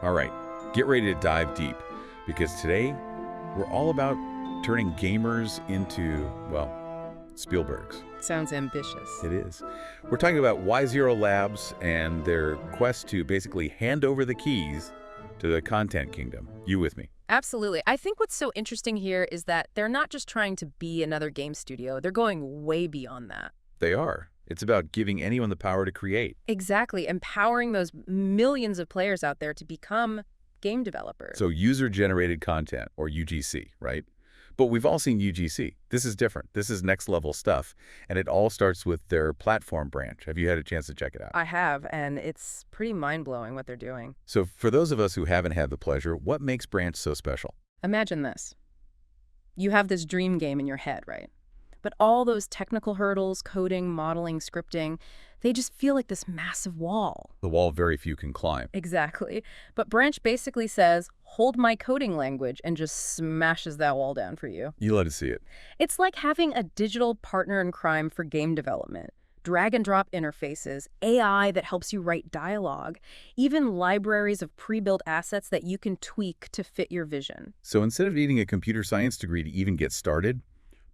All right, get ready to dive deep, because today we're all about turning gamers into, well, Spielbergs. Sounds ambitious. It is. We're talking about Y0LABS and their quest to basically hand over the keys to the content kingdom. You with me? Absolutely. I think what's so interesting here is that they're not just trying to be another game studio. They're going way beyond that. They are. It's about giving anyone the power to create. Exactly. Empowering those millions of players out there to become game developers. So user-generated content, or UGC, right? But we've all seen UGC. This is different. This is next-level stuff, and it all starts with their platform branch. Have you had a chance to check it out? I have, and it's pretty mind-blowing what they're doing. So for those of us who haven't had the pleasure, what makes Branch so special? Imagine this. You have this dream game in your head, right? But all those technical hurdles, coding, modeling, scripting, they just feel like this massive wall. The wall very few can climb. Exactly. But Branch basically says, hold my coding language, and just smashes that wall down for you. You let us see it. It's like having a digital partner in crime for game development. Drag and drop interfaces, AI that helps you write dialogue, even libraries of pre-built assets that you can tweak to fit your vision. So instead of needing a computer science degree to even get started,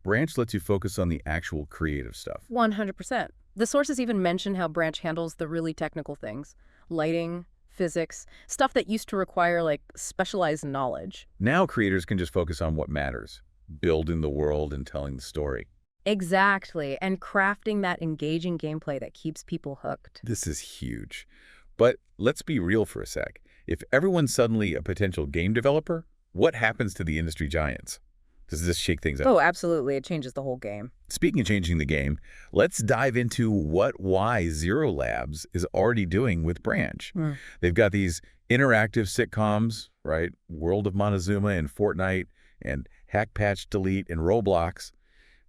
Branch lets you focus on the actual creative stuff. 100%. The sources even mention how Branch handles the really technical things. Lighting, physics, stuff that used to require, like, specialized knowledge. Now creators can just focus on what matters, building the world and telling the story. Exactly, and crafting that engaging gameplay that keeps people hooked. This is huge. But let's be real for a sec. If everyone's suddenly a potential game developer, what happens to the industry giants? Does this shake things up? Oh, absolutely. It changes the whole game. Speaking of changing the game, let's dive into what Y0LABS is already doing with Branch. They've got these interactive sitcoms, right? World of Montezuma and Fortnite and Hack Patch Delete and Roblox.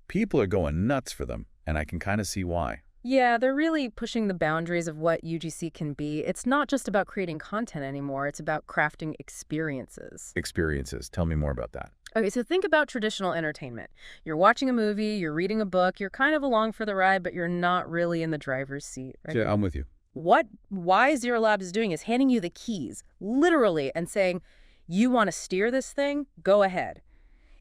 People are going nuts for them, and I can kind of see why. Yeah, they're really pushing the boundaries of what UGC can be. It's not just about creating content anymore. It's about crafting experiences. Experiences. Tell me more about that. Okay, so think about traditional entertainment. You're watching a movie, you're reading a book, you're kind of along for the ride, but you're not really in the driver's seat, right? Yeah, I'm with you. What Y0LABS is doing is handing you the keys, literally, and saying, you want to steer this thing? Go ahead.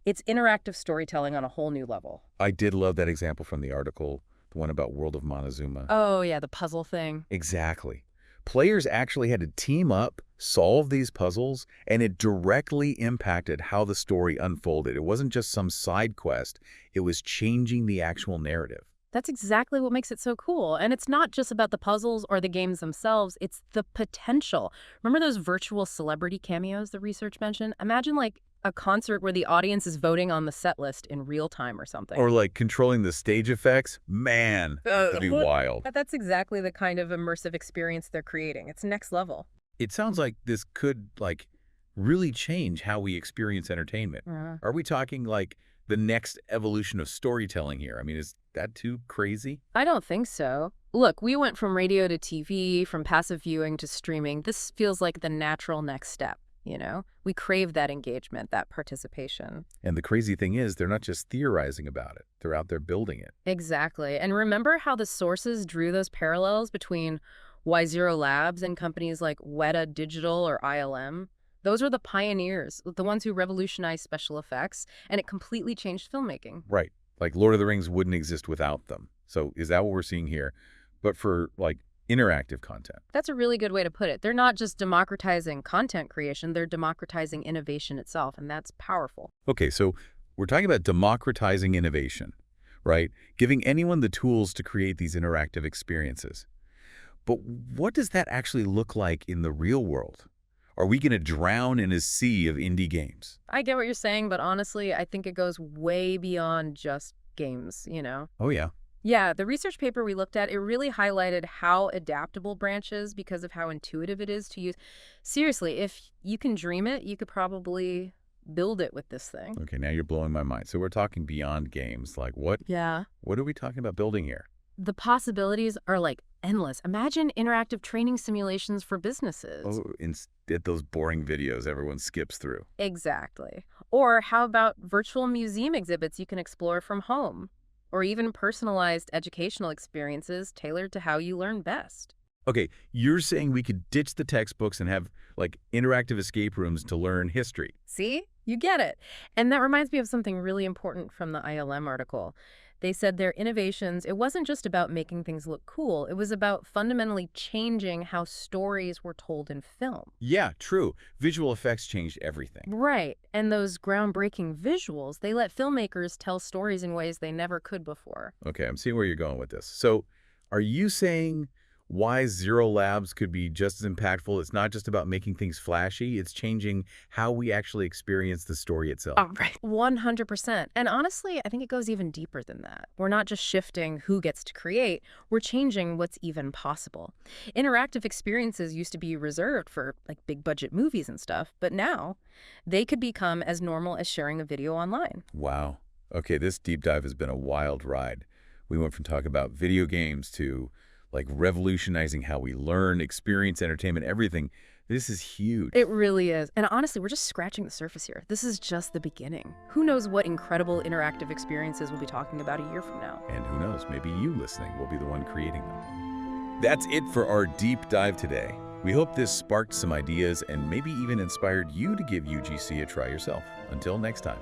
It's interactive storytelling on a whole new level. I did love that example from the article, the one about World of Montezuma. Oh, yeah, the puzzle thing. Exactly. Players actually had to team up, solve these puzzles, and it directly impacted how the story unfolded. It wasn't just some side quest. It was changing the actual narrative. That's exactly what makes it so cool. And it's not just about the puzzles or the games themselves. It's the potential. Remember those virtual celebrity cameos the research mentioned? Imagine, like, a concert where the audience is voting on the set list in real time or something. Or like controlling the stage effects. Man, that'd be wild. That's exactly the kind of immersive experience they're creating. It's next level. It sounds like this could really change how we experience entertainment. Are we talking like the next evolution of storytelling here? I mean, is that too crazy? I don't think so. Look, we went from radio to TV, from passive viewing to streaming. This feels like the natural next step. You know, we crave that engagement, that participation. And the crazy thing is, they're not just theorizing about it. They're out there building it. Exactly. And remember how the sources drew those parallels between Y0LABS and companies like Weta Digital or ILM? Those were the pioneers, the ones who revolutionized special effects, and it completely changed filmmaking. Right. Like Lord of the Rings wouldn't exist without them. So is that what we're seeing here? But for interactive content. That's a really good way to put it. They're not just democratizing content creation, they're democratizing innovation itself, and that's powerful. Okay, so we're talking about democratizing innovation, right? Giving anyone the tools to create these interactive experiences. But what does that actually look like in the real world? Are we going to drown in a sea of indie games? I get what you're saying, but honestly, I think it goes way beyond just games, you know? Oh, yeah. Yeah, the research paper we looked at, it really highlighted how adaptable Branch is because of how intuitive it is to use. Seriously, if you can dream it, you could probably build it with this thing. Okay, now you're blowing my mind. So we're talking beyond games. Like what? Yeah. What are we talking about building here? The possibilities are endless. Imagine interactive training simulations for businesses. Oh, instead those boring videos everyone skips through. Exactly. Or how about virtual museum exhibits you can explore from home? Or even personalized educational experiences tailored to how you learn best. Okay, you're saying we could ditch the textbooks and have, like, interactive escape rooms to learn history. See? You get it. And that reminds me of something really important from the ILM article. They said their innovations, it wasn't just about making things look cool, it was about fundamentally changing how stories were told in film. Yeah, true. Visual effects changed everything. Right. And those groundbreaking visuals, they let filmmakers tell stories in ways they never could before. Okay, I'm seeing where you're going with this. So, are you saying Y0LABS could be just as impactful? It's not just about making things flashy, it's changing how we actually experience the story itself. Oh, right. 100%. And honestly, I think it goes even deeper than that. We're not just shifting who gets to create, we're changing what's even possible. Interactive experiences used to be reserved for like big budget movies and stuff, but now they could become as normal as sharing a video online. Wow. Okay, this deep dive has been a wild ride. We went from talking about video games to, like, revolutionizing how we learn, experience, entertainment, everything. This is huge. It really is. And honestly, we're just scratching the surface here. This is just the beginning. Who knows what incredible interactive experiences we'll be talking about a year from now. And who knows, maybe you listening will be the one creating them. That's it for our deep dive today. We hope this sparked some ideas and maybe even inspired you to give UGC a try yourself. Until next time.